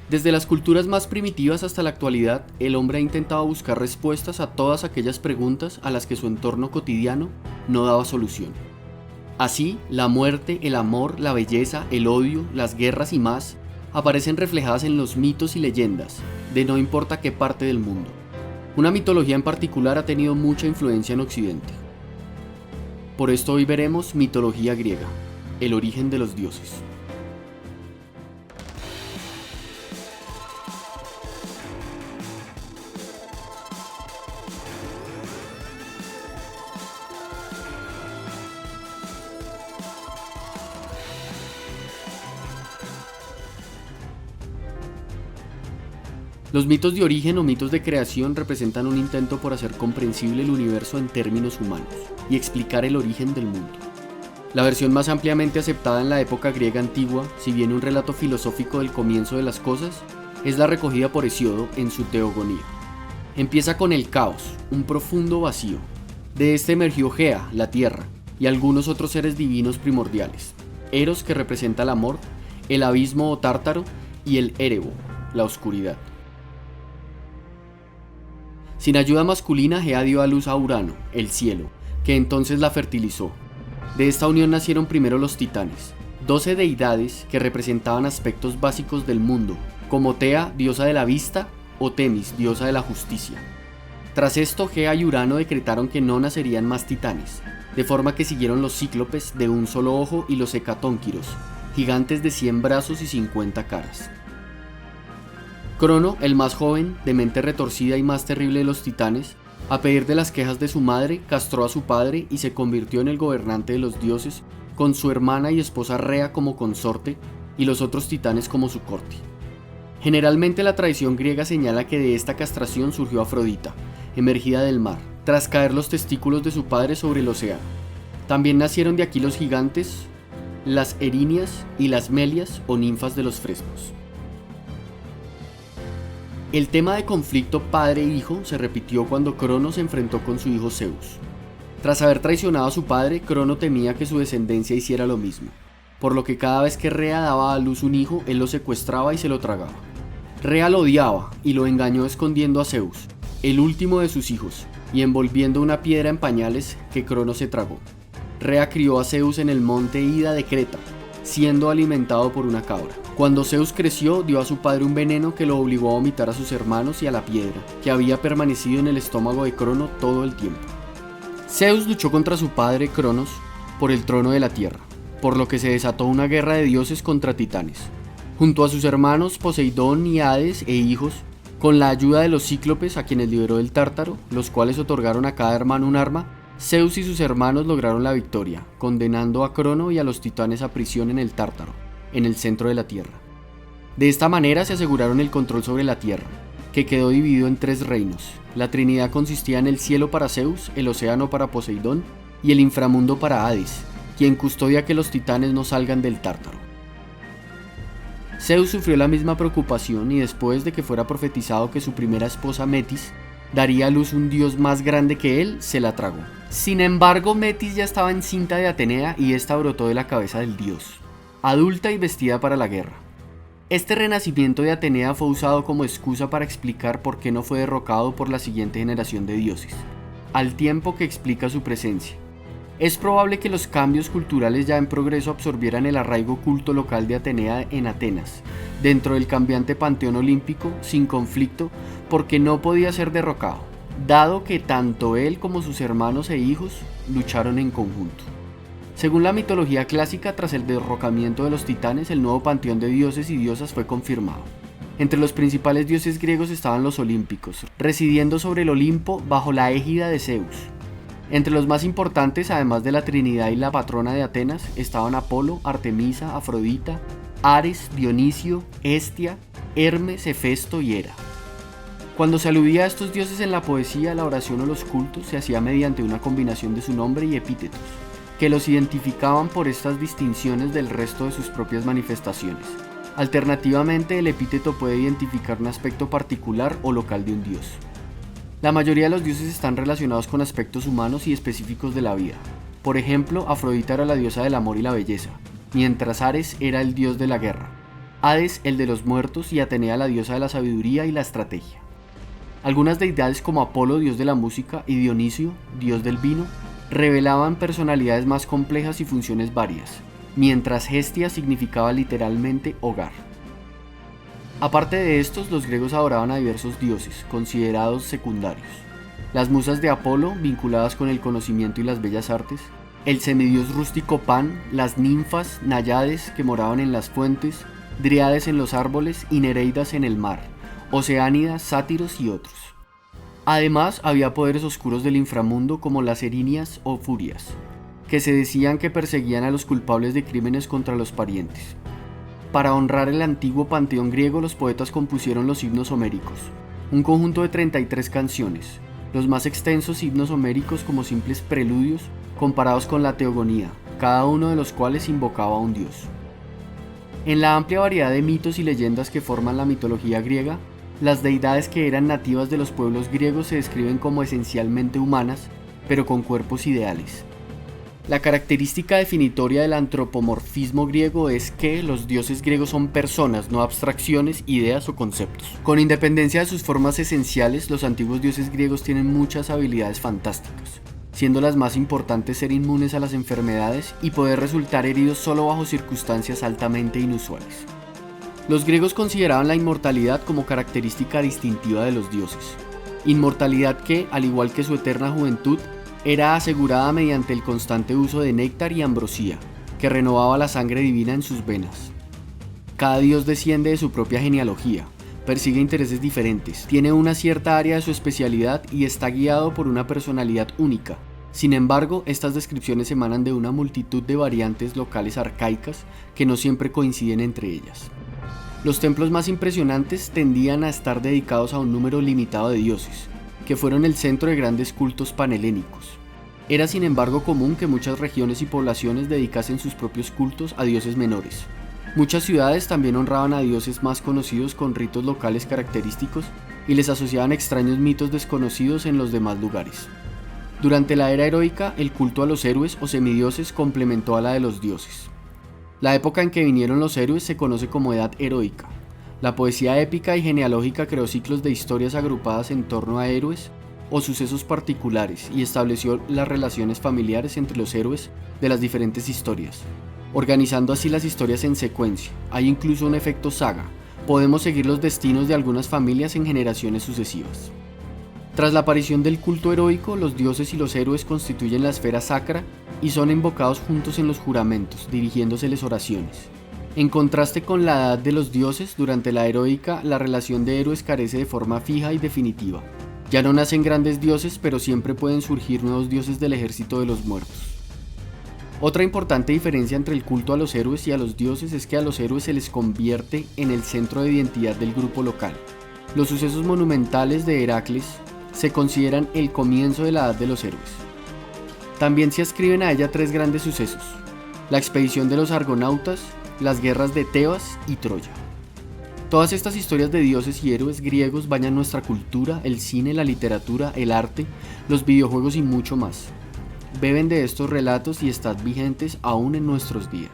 Desde las culturas más primitivas hasta la actualidad, el hombre ha intentado buscar respuestas a todas aquellas preguntas a las que su entorno cotidiano no daba solución. Así, la muerte, el amor, la belleza, el odio, las guerras y más aparecen reflejadas en los mitos y leyendas de no importa qué parte del mundo. Una mitología en particular ha tenido mucha influencia en Occidente. Por esto hoy veremos mitología griega, el origen de los dioses. Los mitos de origen o mitos de creación representan un intento por hacer comprensible el universo en términos humanos y explicar el origen del mundo. La versión más ampliamente aceptada en la época griega antigua, si bien un relato filosófico del comienzo de las cosas, es la recogida por Hesíodo en su Teogonía. Empieza con el caos, un profundo vacío. De este emergió Gea, la tierra, y algunos otros seres divinos primordiales. Eros, que representa el amor, el abismo o tártaro, y el Erebo, la oscuridad. Sin ayuda masculina, Gea dio a luz a Urano, el cielo, que entonces la fertilizó. De esta unión nacieron primero los titanes, 12 deidades que representaban aspectos básicos del mundo, como Tea, diosa de la vista, o Temis, diosa de la justicia. Tras esto, Gea y Urano decretaron que no nacerían más titanes, de forma que siguieron los cíclopes de un solo ojo y los hecatónquiros, gigantes de 100 brazos y 50 caras. Crono, el más joven, de mente retorcida y más terrible de los titanes, a pedir de las quejas de su madre, castró a su padre y se convirtió en el gobernante de los dioses, con su hermana y esposa Rea como consorte y los otros titanes como su corte. Generalmente la tradición griega señala que de esta castración surgió Afrodita, emergida del mar, tras caer los testículos de su padre sobre el océano. También nacieron de aquí los gigantes, las erinias y las melias o ninfas de los fresnos. El tema de conflicto padre-hijo se repitió cuando Crono se enfrentó con su hijo Zeus. Tras haber traicionado a su padre, Crono temía que su descendencia hiciera lo mismo, por lo que cada vez que Rea daba a luz un hijo, él lo secuestraba y se lo tragaba. Rea lo odiaba y lo engañó escondiendo a Zeus, el último de sus hijos, y envolviendo una piedra en pañales que Crono se tragó. Rea crió a Zeus en el monte Ida de Creta, siendo alimentado por una cabra. Cuando Zeus creció, dio a su padre un veneno que lo obligó a vomitar a sus hermanos y a la piedra, que había permanecido en el estómago de Crono todo el tiempo. Zeus luchó contra su padre Cronos por el trono de la tierra, por lo que se desató una guerra de dioses contra titanes. Junto a sus hermanos Poseidón y Hades e hijos, con la ayuda de los cíclopes a quienes liberó del Tártaro, los cuales otorgaron a cada hermano un arma, Zeus y sus hermanos lograron la victoria, condenando a Crono y a los titanes a prisión en el Tártaro, en el centro de la tierra. De esta manera se aseguraron el control sobre la tierra, que quedó dividido en 3 reinos. La Trinidad consistía en el cielo para Zeus, el océano para Poseidón y el inframundo para Hades, quien custodia que los titanes no salgan del Tártaro. Zeus sufrió la misma preocupación y después de que fuera profetizado que su primera esposa Metis daría a luz un dios más grande que él, se la tragó. Sin embargo, Metis ya estaba encinta de Atenea y esta brotó de la cabeza del dios, adulta y vestida para la guerra. Este renacimiento de Atenea fue usado como excusa para explicar por qué no fue derrocado por la siguiente generación de dioses, al tiempo que explica su presencia. Es probable que los cambios culturales ya en progreso absorbieran el arraigo culto local de Atenea en Atenas, dentro del cambiante panteón olímpico, sin conflicto, porque no podía ser derrocado, dado que tanto él como sus hermanos e hijos lucharon en conjunto. Según la mitología clásica, tras el derrocamiento de los titanes, el nuevo panteón de dioses y diosas fue confirmado. Entre los principales dioses griegos estaban los olímpicos, residiendo sobre el Olimpo bajo la égida de Zeus. Entre los más importantes, además de la Trinidad y la patrona de Atenas, estaban Apolo, Artemisa, Afrodita, Ares, Dionisio, Hestia, Hermes, Hefesto y Hera. Cuando se aludía a estos dioses en la poesía, la oración o los cultos se hacía mediante una combinación de su nombre y epítetos, que los identificaban por estas distinciones del resto de sus propias manifestaciones. Alternativamente, el epíteto puede identificar un aspecto particular o local de un dios. La mayoría de los dioses están relacionados con aspectos humanos y específicos de la vida. Por ejemplo, Afrodita era la diosa del amor y la belleza, mientras Ares era el dios de la guerra. Hades el de los muertos y Atenea la diosa de la sabiduría y la estrategia. Algunas deidades como Apolo, dios de la música, y Dionisio, dios del vino, revelaban personalidades más complejas y funciones varias, mientras Hestia significaba literalmente hogar. Aparte de estos, los griegos adoraban a diversos dioses, considerados secundarios. Las musas de Apolo, vinculadas con el conocimiento y las bellas artes, el semidios rústico Pan, las ninfas, náyades que moraban en las fuentes, dríades en los árboles y nereidas en el mar, oceánidas, sátiros y otros. Además, había poderes oscuros del inframundo como las erinias o furias, que se decían que perseguían a los culpables de crímenes contra los parientes. Para honrar el antiguo panteón griego, los poetas compusieron los himnos homéricos, un conjunto de 33 canciones, los más extensos himnos homéricos como simples preludios comparados con la teogonía, cada uno de los cuales invocaba a un dios. En la amplia variedad de mitos y leyendas que forman la mitología griega, las deidades que eran nativas de los pueblos griegos se describen como esencialmente humanas, pero con cuerpos ideales. La característica definitoria del antropomorfismo griego es que los dioses griegos son personas, no abstracciones, ideas o conceptos. Con independencia de sus formas esenciales, los antiguos dioses griegos tienen muchas habilidades fantásticas, siendo las más importantes ser inmunes a las enfermedades y poder resultar heridos solo bajo circunstancias altamente inusuales. Los griegos consideraban la inmortalidad como característica distintiva de los dioses, inmortalidad que, al igual que su eterna juventud, era asegurada mediante el constante uso de néctar y ambrosía, que renovaba la sangre divina en sus venas. Cada dios desciende de su propia genealogía, persigue intereses diferentes, tiene una cierta área de su especialidad y está guiado por una personalidad única. Sin embargo, estas descripciones emanan de una multitud de variantes locales arcaicas que no siempre coinciden entre ellas. Los templos más impresionantes tendían a estar dedicados a un número limitado de dioses, que fueron el centro de grandes cultos panhelénicos. Era sin embargo común que muchas regiones y poblaciones dedicasen sus propios cultos a dioses menores. Muchas ciudades también honraban a dioses más conocidos con ritos locales característicos y les asociaban extraños mitos desconocidos en los demás lugares. Durante la era heroica, el culto a los héroes o semidioses complementó a la de los dioses. La época en que vinieron los héroes se conoce como Edad Heroica. La poesía épica y genealógica creó ciclos de historias agrupadas en torno a héroes o sucesos particulares y estableció las relaciones familiares entre los héroes de las diferentes historias, organizando así las historias en secuencia. Hay incluso un efecto saga, podemos seguir los destinos de algunas familias en generaciones sucesivas. Tras la aparición del culto heroico, los dioses y los héroes constituyen la esfera sacra y son invocados juntos en los juramentos, dirigiéndoseles oraciones. En contraste con la edad de los dioses, durante la heroica, la relación de héroes carece de forma fija y definitiva. Ya no nacen grandes dioses, pero siempre pueden surgir nuevos dioses del ejército de los muertos. Otra importante diferencia entre el culto a los héroes y a los dioses es que a los héroes se les convierte en el centro de identidad del grupo local. Los sucesos monumentales de Heracles se consideran el comienzo de la edad de los héroes. También se ascriben a ella tres grandes sucesos: la expedición de los argonautas, las guerras de Tebas y Troya. Todas estas historias de dioses y héroes griegos bañan nuestra cultura, el cine, la literatura, el arte, los videojuegos y mucho más. Beben de estos relatos y están vigentes aún en nuestros días.